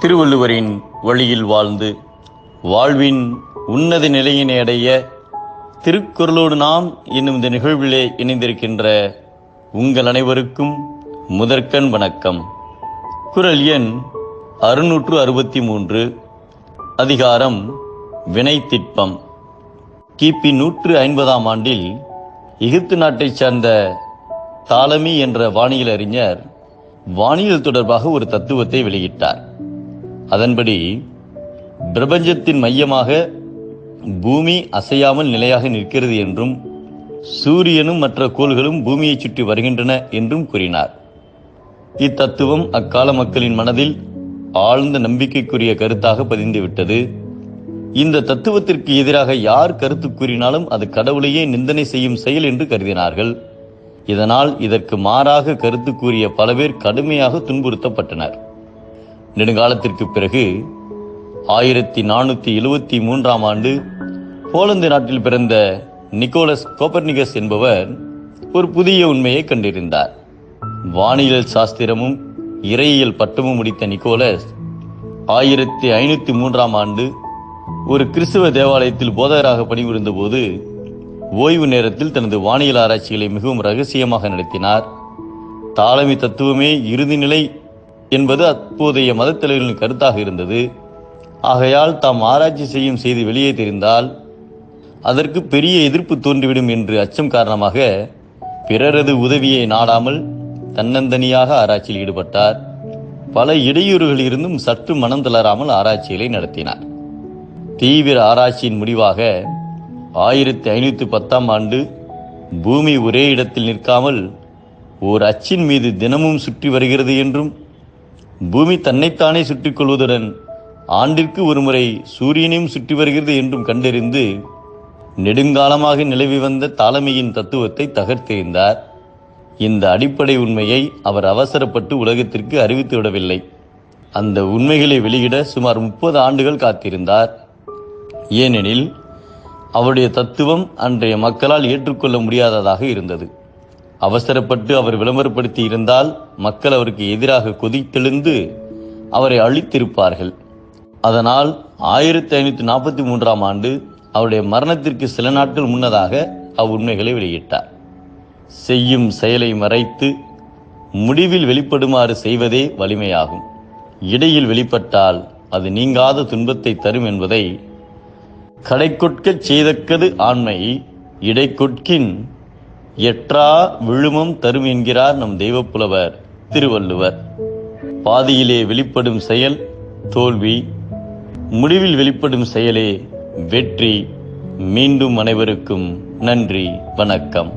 திருவள்ளுவரின் வழியில் வாழ்ந்து வாழ்வின் உன்னத நிலையினை அடைய திருக்குறளோடு நாம் என்னும் இந்த நிகழ்விலே இணைந்திருக்கின்ற உங்கள் அனைவருக்கும் முதற்கண் வணக்கம். குறள் எண் 663, அதிகாரம் வினைத்திட்பம். கிபி 150ஆம் ஆண்டில் எகிப்து நாட்டைச் சார்ந்த தாலமி என்ற வானியல் அறிஞர் வானியல் தொடர்பாக ஒரு தத்துவத்தை வெளியிட்டார். அதன்படி பிரபஞ்சத்தின் மையமாக பூமி அசையாமல் நிலையாக நிற்கிறது என்றும் சூரியனும் மற்ற கோள்களும் பூமியை சுற்றி வருகின்றன என்றும் கூறினார். இத்தத்துவம் அக்கால மக்களின் மனதில் ஆழ்ந்த நம்பிக்கைக்குரிய கருத்தாக பதிந்துவிட்டது. இந்த தத்துவத்திற்கு எதிராக யார் கருத்து கூறினாலும் அது கடவுளையே நிந்தனை செய்யும் செயல் என்று கருதினார்கள். இதனால் இதற்கு மாறாக கருத்து கூறிய பல பேர் கடுமையாக துன்புறுத்தப்பட்டனர். நெடுங்காலத்திற்கு பிறகு 1473ஆம் ஆண்டு போலந்து நாட்டில் பிறந்த நிக்கோலஸ் கோப்பர்னிகஸ் என்பவர் ஒரு புதிய உண்மையை கண்டறிந்தார். வானியல் சாஸ்திரமும் இறையியல் பட்டமும் முடித்த நிக்கோலஸ் 1503ஆம் ஆண்டு ஒரு கிறிஸ்தவ தேவாலயத்தில் போதகராக பணிபுரிந்த போது ஓய்வு நேரத்தில் தனது வானியல் ஆராய்ச்சிகளை மிகவும் ரகசியமாக நடத்தினார். தாலமி தத்துவமே இறுதிநிலை என்பது அப்போதைய மதத்தலைவர்களின் கருத்தாக இருந்தது. ஆகையால் தாம் ஆராய்ச்சி செய்யும் செய்தி வெளியே தெரிந்தால் அதற்கு பெரிய எதிர்ப்பு தோன்றிவிடும் என்று அச்சம் காரணமாக பிறரது உதவியை நாடாமல் தன்னந்தனியாக ஆராய்ச்சியில் ஈடுபட்டார். பல இடையூறுகள் இருந்தும் சற்று மனம் தளராமல் ஆராய்ச்சிகளை நடத்தினார். தீவிர ஆராய்ச்சியின் முடிவாக 1510ஆம் ஆண்டு பூமி ஒரே இடத்தில் நிற்காமல் ஓர் அச்சின் மீது தினமும் சுற்றி வருகிறது என்றும் பூமி தன்னைத்தானே சுற்றிக் கொள்வதுடன் ஆண்டிற்கு ஒருமுறை சூரியனையும் சுற்றி வருகிறது என்றும் கண்டறிந்து நெடுங்காலமாக நிலவி வந்த தாலமியின் தத்துவத்தை தகர்த்தெறிந்தார். இந்த அடிப்படை உண்மையை அவர் அவசரப்பட்டு உலகத்திற்கு அறிவித்து விடவில்லை. அந்த உண்மைகளை வெளியிட சுமார் 30 ஆண்டுகள் காத்திருந்தார். ஏனெனில் அவருடைய தத்துவம் அன்றைய மக்களால் ஏற்றுக்கொள்ள முடியாததாக இருந்தது. அவசரப்பட்டு அவர் விளம்பரப்படுத்தி இருந்தால் மக்கள் அவருக்கு எதிராக கொதித்தெழுந்து அவரை அழித்திருப்பார்கள். அதனால் 1543ஆம் ஆண்டு அவருடைய மரணத்திற்கு சில நாட்கள் முன்னதாக அவ்வுண்மைகளை வெளியிட்டார். செய்யும் செயலை மறைத்து முடிவில் வெளிப்படுமாறு செய்வதே வலிமையாகும். இடையில் வெளிப்பட்டால் அது நீங்காத துன்பத்தை தரும் என்பதை கடைக்கொட்கச் செய்தக்கது ஆண்மை இடைக்கொட்கின் எற்றா விழுமம் தரும் என்கிறார் நம் தெய்வப்புலவர் திருவள்ளுவர். பாதியிலே வெளிப்படும் செயல் தோல்வி, முடிவில் வெளிப்படும் செயலே வெற்றி. மீண்டும் அனைவருக்கும் நன்றி, வணக்கம்.